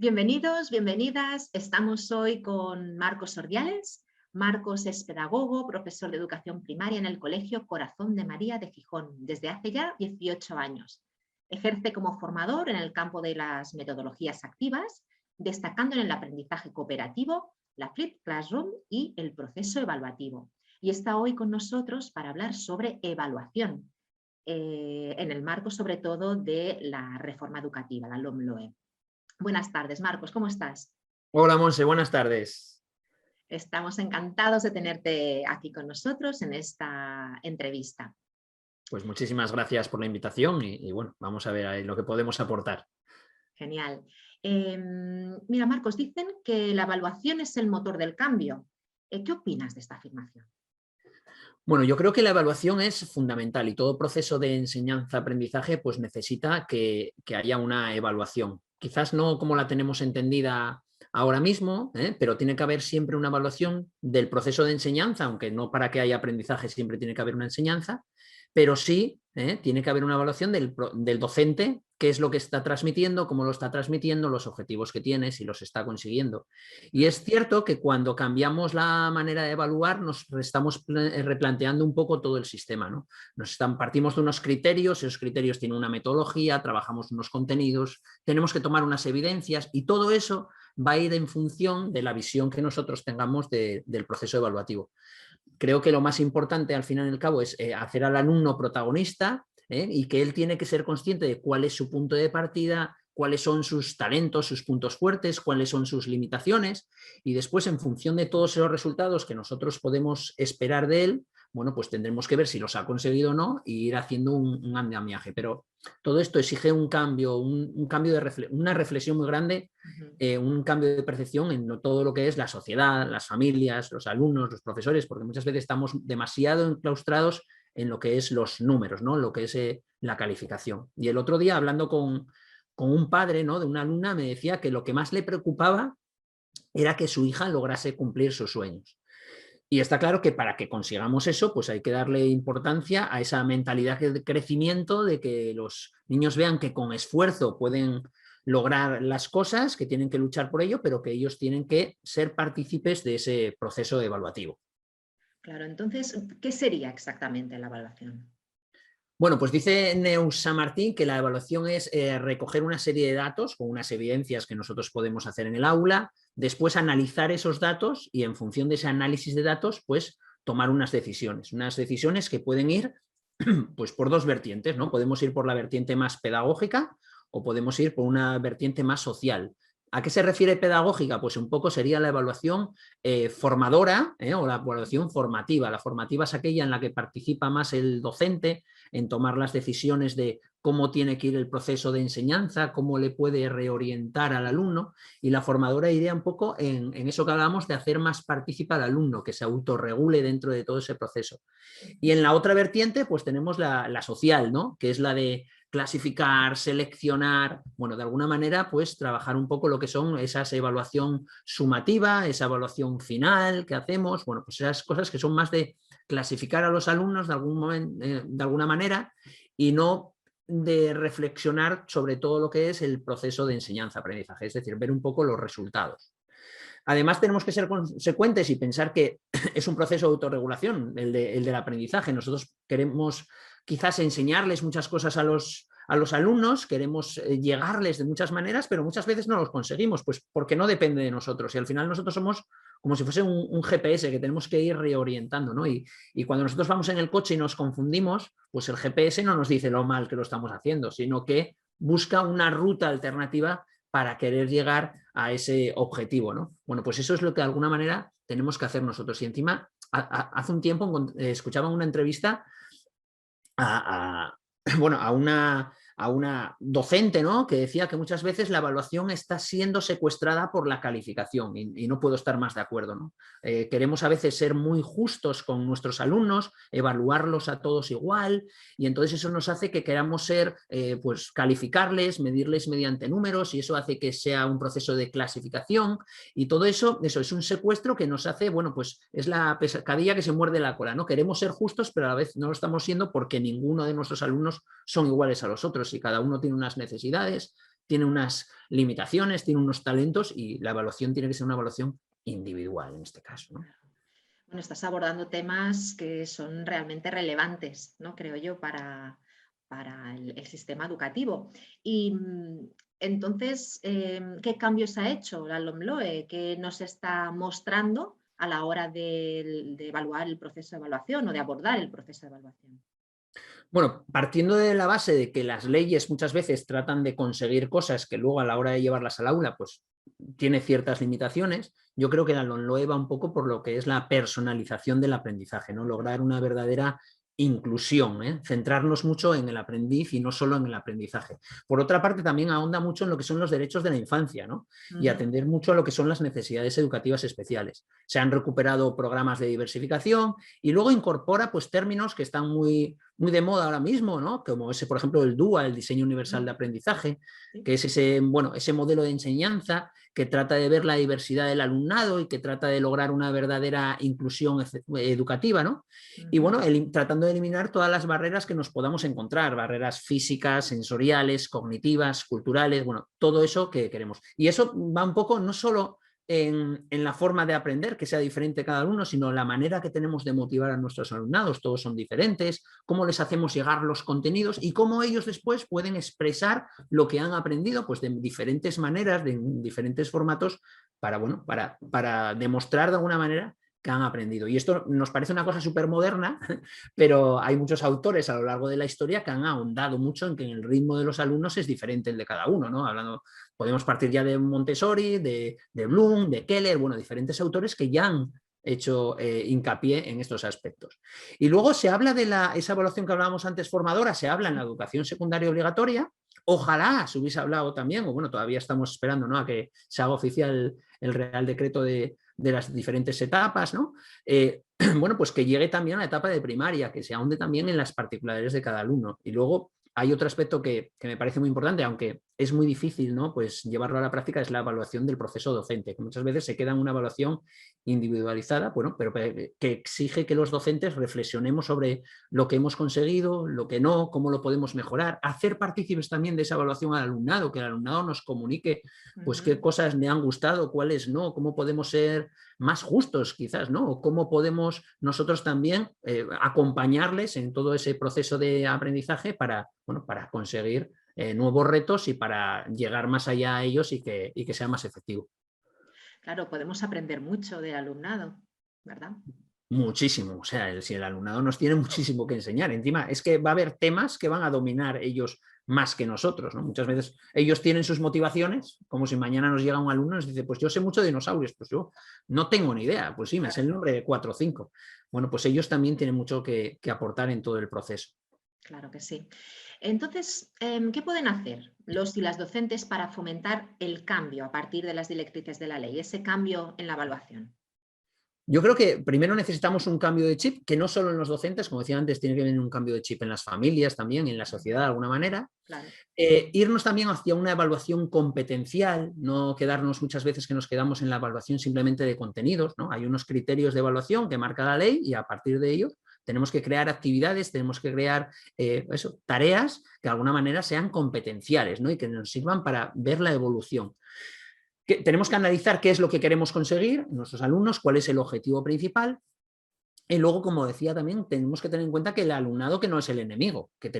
Bienvenidos, bienvenidas. Estamos hoy con Marcos Ordiales. Marcos es pedagogo, profesor de educación primaria en el Colegio Corazón de María de Gijón desde hace ya 18 años. Ejerce como formador en el campo de las metodologías activas, destacando en el aprendizaje cooperativo, la Flipped Classroom y el proceso evaluativo. Y está hoy con nosotros para hablar sobre evaluación, en el marco sobre todo de la reforma educativa, la LOMLOE. Buenas tardes, Marcos, ¿cómo estás? Hola, Monse, buenas tardes. Estamos encantados de tenerte aquí con nosotros en esta entrevista. Pues muchísimas gracias por la invitación y bueno, vamos a ver ahí lo que podemos aportar. Genial. Mira, Marcos, dicen que la evaluación es el motor del cambio. ¿Qué opinas de esta afirmación? Bueno, yo creo que la evaluación es fundamental y todo proceso de enseñanza-aprendizaje pues necesita que haya una evaluación. Quizás no como la tenemos entendida ahora mismo, pero tiene que haber siempre una evaluación del proceso de enseñanza, aunque no para que haya aprendizaje siempre tiene que haber una enseñanza, pero sí tiene que haber una evaluación del docente, qué es lo que está transmitiendo, cómo lo está transmitiendo, los objetivos que tiene, si los está consiguiendo. Y es cierto que cuando cambiamos la manera de evaluar nos estamos replanteando un poco todo el sistema, ¿no? Partimos de unos criterios, esos criterios tienen una metodología, trabajamos unos contenidos, tenemos que tomar unas evidencias y todo eso va a ir en función de la visión que nosotros tengamos del proceso evaluativo. Creo que lo más importante al final y al cabo es hacer al alumno protagonista y que él tiene que ser consciente de cuál es su punto de partida, cuáles son sus talentos, sus puntos fuertes, cuáles son sus limitaciones y después en función de todos esos resultados que nosotros podemos esperar de él, bueno, pues tendremos que ver si los ha conseguido o no e ir haciendo un andamiaje. Pero todo esto exige un cambio, una reflexión muy grande, un cambio de percepción en todo lo que es la sociedad, las familias, los alumnos, los profesores, porque muchas veces estamos demasiado enclaustrados en lo que es los números, ¿no? Lo que es la calificación. Y el otro día, hablando con un padre, ¿no?, de una alumna, me decía que lo que más le preocupaba era que su hija lograse cumplir sus sueños. Y está claro que para que consigamos eso, pues hay que darle importancia a esa mentalidad de crecimiento, de que los niños vean que con esfuerzo pueden lograr las cosas, que tienen que luchar por ello, pero que ellos tienen que ser partícipes de ese proceso evaluativo. Claro, entonces, ¿qué sería exactamente la evaluación? Bueno, pues dice Neus San Martín que la evaluación es recoger una serie de datos con unas evidencias que nosotros podemos hacer en el aula, después analizar esos datos y en función de ese análisis de datos, pues tomar unas decisiones que pueden ir pues por dos vertientes, ¿no? Podemos ir por la vertiente más pedagógica o podemos ir por una vertiente más social. ¿A qué se refiere pedagógica? Pues un poco sería la evaluación formadora o la evaluación formativa. La formativa es aquella en la que participa más el docente en tomar las decisiones de cómo tiene que ir el proceso de enseñanza, cómo le puede reorientar al alumno, y la formadora iría un poco en eso que hablamos de hacer más partícipe al alumno, que se autorregule dentro de todo ese proceso. Y en la otra vertiente pues tenemos la social, ¿no?, que es la de clasificar, seleccionar, bueno, de alguna manera pues trabajar un poco lo que son esas evaluación sumativa, esa evaluación final que hacemos, bueno, pues esas cosas que son más de clasificar a los alumnos de alguna manera y no de reflexionar sobre todo lo que es el proceso de enseñanza-aprendizaje, es decir, ver un poco los resultados. Además, tenemos que ser consecuentes y pensar que es un proceso de autorregulación el del aprendizaje. Nosotros queremos quizás enseñarles muchas cosas a los alumnos, queremos llegarles de muchas maneras, pero muchas veces no los conseguimos, pues porque no depende de nosotros. Y al final nosotros somos como si fuese un GPS que tenemos que ir reorientando, ¿no? Y cuando nosotros vamos en el coche y nos confundimos, pues el GPS no nos dice lo mal que lo estamos haciendo, sino que busca una ruta alternativa para querer llegar a ese objetivo, ¿no? Bueno, pues eso es lo que de alguna manera tenemos que hacer nosotros. Y encima, hace un tiempo escuchaba una entrevista bueno, a una docente, ¿no?, que decía que muchas veces la evaluación está siendo secuestrada por la calificación y no puedo estar más de acuerdo, ¿no? Queremos a veces ser muy justos con nuestros alumnos, evaluarlos a todos igual y entonces eso nos hace que queramos ser, pues calificarles, medirles mediante números y eso hace que sea un proceso de clasificación y todo eso es un secuestro que nos hace, bueno, pues es la pescadilla que se muerde la cola, ¿no? Queremos ser justos pero a la vez no lo estamos siendo porque ninguno de nuestros alumnos son iguales a los otros y cada uno tiene unas necesidades, tiene unas limitaciones, tiene unos talentos y la evaluación tiene que ser una evaluación individual en este caso, ¿no? Bueno, estás abordando temas que son realmente relevantes, ¿no? Creo yo, para el sistema educativo. Y entonces, ¿qué cambios ha hecho la LOMLOE? ¿Qué nos está mostrando a la hora de evaluar el proceso de evaluación o de abordar el proceso de evaluación? Bueno, partiendo de la base de que las leyes muchas veces tratan de conseguir cosas que luego a la hora de llevarlas al aula, pues tiene ciertas limitaciones, yo creo que la LOMLOE va un poco por lo que es la personalización del aprendizaje, ¿no? Lograr una verdadera inclusión, ¿eh? Centrarnos mucho en el aprendiz y no solo en el aprendizaje. Por otra parte, también ahonda mucho en lo que son los derechos de la infancia, ¿no? Y atender mucho a lo que son las necesidades educativas especiales. Se han recuperado programas de diversificación y luego incorpora pues términos que están muy de moda ahora mismo, ¿no? Como ese, por ejemplo, el DUA, el diseño universal de aprendizaje, que es ese, bueno, ese modelo de enseñanza que trata de ver la diversidad del alumnado y que trata de lograr una verdadera inclusión educativa, ¿no? Y bueno, tratando de eliminar todas las barreras que nos podamos encontrar, barreras físicas, sensoriales, cognitivas, culturales, bueno, todo eso que queremos. Y eso va un poco no solo en la forma de aprender, que sea diferente cada alumno, sino la manera que tenemos de motivar a nuestros alumnados, todos son diferentes, cómo les hacemos llegar los contenidos y cómo ellos después pueden expresar lo que han aprendido pues de diferentes maneras, de diferentes formatos, para, bueno, para demostrar de alguna manera que han aprendido. Y esto nos parece una cosa súper moderna, pero hay muchos autores a lo largo de la historia que han ahondado mucho en que el ritmo de los alumnos es diferente el de cada uno, ¿no? Hablando, podemos partir ya de Montessori, de Bloom, de Keller, bueno, diferentes autores que ya han hecho hincapié en estos aspectos. Y luego se habla de esa evaluación que hablábamos antes formadora, se habla en la educación secundaria obligatoria. Ojalá se hubiese hablado también, o bueno, todavía estamos esperando, ¿no?, a que se haga oficial el Real Decreto de las diferentes etapas, ¿no? Bueno, pues que llegue también a la etapa de primaria, que se ahonde también en las particularidades de cada alumno. Y luego hay otro aspecto que me parece muy importante, aunque es muy difícil, ¿no?, pues llevarlo a la práctica, es la evaluación del proceso docente, que muchas veces se queda en una evaluación individualizada, bueno, pero que exige que los docentes reflexionemos sobre lo que hemos conseguido, lo que no, cómo lo podemos mejorar, hacer partícipes también de esa evaluación al alumnado, que el alumnado nos comunique pues qué cosas le han gustado, cuáles no, cómo podemos ser más justos quizás, ¿no? O cómo podemos nosotros también acompañarles en todo ese proceso de aprendizaje para, bueno, para conseguir nuevos retos y para llegar más allá a ellos y que sea más efectivo. Claro, podemos aprender mucho del alumnado, ¿verdad? Muchísimo, o sea, si el alumnado nos tiene muchísimo que enseñar, encima es que va a haber temas que van a dominar ellos más que nosotros, ¿no? Muchas veces ellos tienen sus motivaciones, como si mañana nos llega un alumno y nos dice, pues yo sé mucho de dinosaurios, pues yo no tengo ni idea, pues sí, me sé el nombre de 4 o 5. Bueno, pues ellos también tienen mucho que aportar en todo el proceso. Claro que sí. Entonces, ¿qué pueden hacer los y las docentes para fomentar el cambio a partir de las directrices de la ley, ese cambio en la evaluación? Yo creo que primero necesitamos un cambio de chip, que no solo en los docentes, como decía antes, tiene que venir un cambio de chip en las familias también, en la sociedad de alguna manera. Claro. Irnos también hacia una evaluación competencial, no quedarnos muchas veces que nos quedamos en la evaluación simplemente de contenidos, ¿no? Hay unos criterios de evaluación que marca la ley y a partir de ello tenemos que crear actividades, tenemos que crear tareas que de alguna manera sean competenciales, ¿no?, y que nos sirvan para ver la evolución. Tenemos que analizar qué es lo que queremos conseguir nuestros alumnos, cuál es el objetivo principal. Y luego, como decía también, tenemos que tener en cuenta que el alumnado que no es el enemigo, que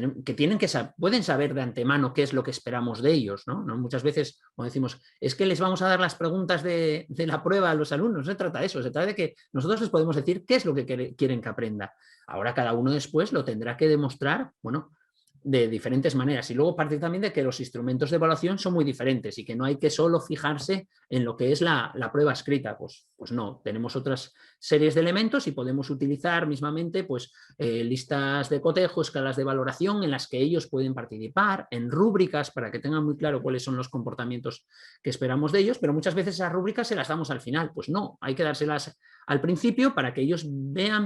pueden saber de antemano qué es lo que esperamos de ellos, ¿no? Muchas veces, como decimos, es que les vamos a dar las preguntas de la prueba a los alumnos, no se trata de eso, se trata de que nosotros les podemos decir qué es lo que quieren que aprenda. Ahora cada uno después lo tendrá que demostrar, bueno, de diferentes maneras. Y luego partir también de que los instrumentos de evaluación son muy diferentes y que no hay que solo fijarse en lo que es la prueba escrita. Pues no, tenemos otras series de elementos y podemos utilizar mismamente pues, listas de cotejo, escalas de valoración en las que ellos pueden participar, en rúbricas para que tengan muy claro cuáles son los comportamientos que esperamos de ellos, pero muchas veces esas rúbricas se las damos al final. Pues no, hay que dárselas al principio para que ellos vean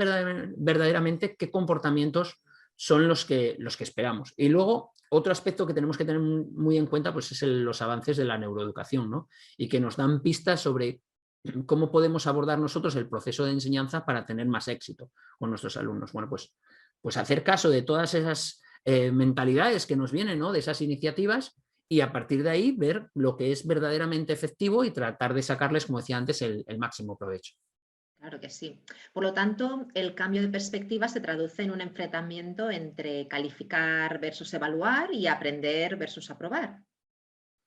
verdaderamente qué comportamientos son los que esperamos. Y luego, otro aspecto que tenemos que tener muy en cuenta pues, es los avances de la neuroeducación, ¿no? Y que nos dan pistas sobre cómo podemos abordar nosotros el proceso de enseñanza para tener más éxito con nuestros alumnos. Bueno, pues hacer caso de todas esas mentalidades que nos vienen, ¿no?, de esas iniciativas y a partir de ahí ver lo que es verdaderamente efectivo y tratar de sacarles, como decía antes, el máximo provecho. Claro que sí. Por lo tanto, el cambio de perspectiva se traduce en un enfrentamiento entre calificar versus evaluar y aprender versus aprobar.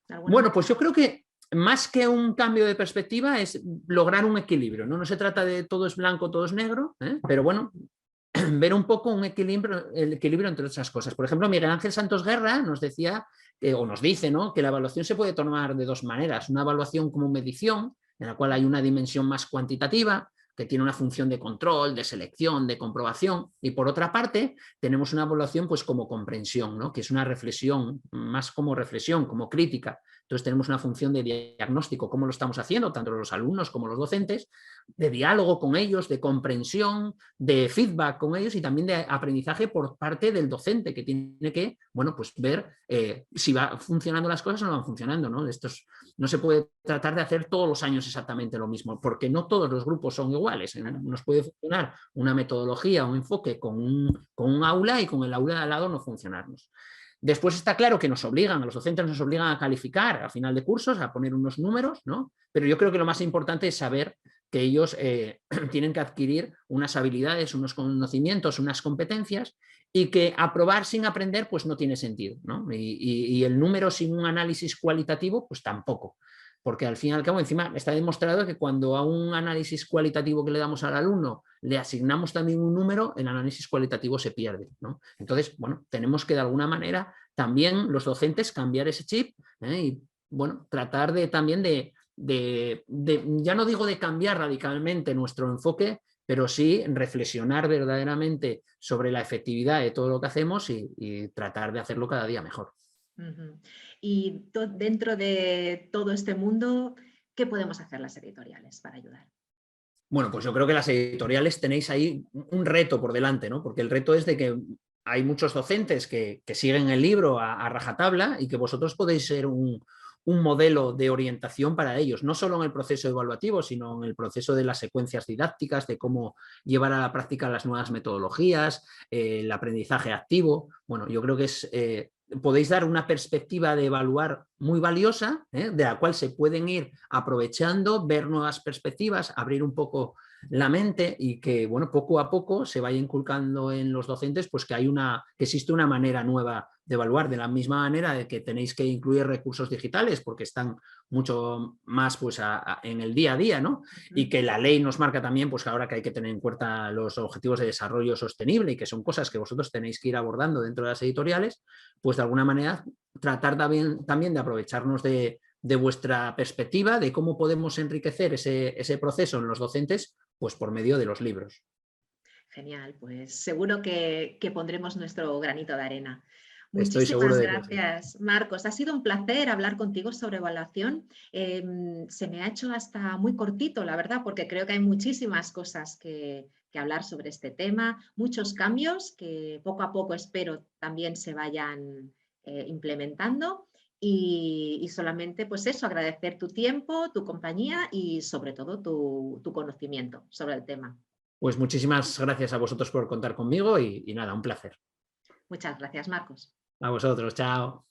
¿De alguna Bueno, pues manera? yo creo que más que un cambio de perspectiva es lograr un equilibrio, ¿no? No se trata de todo es blanco, todo es negro, ¿eh? Pero bueno, ver un poco un equilibrio, el equilibrio entre otras cosas. Por ejemplo, Miguel Ángel Santos Guerra nos decía, o nos dice, ¿no?, que la evaluación se puede tomar de dos maneras. Una evaluación como medición, en la cual hay una dimensión más cuantitativa, que tiene una función de control, de selección, de comprobación, y por otra parte tenemos una evaluación pues como comprensión, ¿no?, que es una reflexión, más como reflexión, como crítica. Entonces tenemos una función de diagnóstico, cómo lo estamos haciendo, tanto los alumnos como los docentes, de diálogo con ellos, de comprensión, de feedback con ellos y también de aprendizaje por parte del docente, que tiene que, bueno, pues ver si va funcionando las cosas o no van funcionando, ¿no? No se puede tratar de hacer todos los años exactamente lo mismo, porque no todos los grupos son iguales. Nos puede funcionar una metodología, un enfoque con un aula y con el aula de al lado no funcionarnos. Después está claro que nos obligan, a los docentes nos obligan a calificar a final de cursos, a poner unos números, ¿no? Pero yo creo que lo más importante es saber que ellos tienen que adquirir unas habilidades, unos conocimientos, unas competencias y que aprobar sin aprender pues no tiene sentido, ¿no? Y el número sin un análisis cualitativo pues tampoco. Porque al fin y al cabo, encima, está demostrado que cuando a un análisis cualitativo que le damos al alumno le asignamos también un número, el análisis cualitativo se pierde, ¿no? Entonces, bueno, tenemos que de alguna manera también los docentes cambiar ese chip y, bueno, tratar de también ya no digo de cambiar radicalmente nuestro enfoque, pero sí reflexionar verdaderamente sobre la efectividad de todo lo que hacemos y tratar de hacerlo cada día mejor. Uh-huh. Y dentro de todo este mundo, ¿qué podemos hacer las editoriales para ayudar? Bueno, pues yo creo que las editoriales tenéis ahí un reto por delante, ¿no? Porque el reto es de que hay muchos docentes que siguen el libro a rajatabla y que vosotros podéis ser un modelo de orientación para ellos, no solo en el proceso evaluativo, sino en el proceso de las secuencias didácticas, de cómo llevar a la práctica las nuevas metodologías, el aprendizaje activo. Bueno, yo creo que podéis dar una perspectiva de evaluar muy valiosa, de la cual se pueden ir aprovechando, ver nuevas perspectivas, abrir un poco la mente y que, bueno, poco a poco se vaya inculcando en los docentes pues que existe una manera nueva de evaluar, de la misma manera de que tenéis que incluir recursos digitales porque están mucho más pues en el día a día, ¿no? Y que la ley nos marca también pues que ahora que hay que tener en cuenta los objetivos de desarrollo sostenible y que son cosas que vosotros tenéis que ir abordando dentro de las editoriales, pues de alguna manera tratar también de aprovecharnos de vuestra perspectiva, de cómo podemos enriquecer ese proceso en los docentes, pues por medio de los libros. Genial, pues seguro que pondremos nuestro granito de arena. Estoy seguro Muchísimas de que sí. gracias, Marcos. Ha sido un placer hablar contigo sobre evaluación. Se me ha hecho hasta muy cortito, la verdad, porque creo que hay muchísimas cosas que hablar sobre este tema, muchos cambios que poco a poco espero también se vayan implementando. Y solamente, pues eso, agradecer tu tiempo, tu compañía y sobre todo tu conocimiento sobre el tema. Pues muchísimas gracias a vosotros por contar conmigo y nada, un placer. Muchas gracias, Marcos. A vosotros, chao.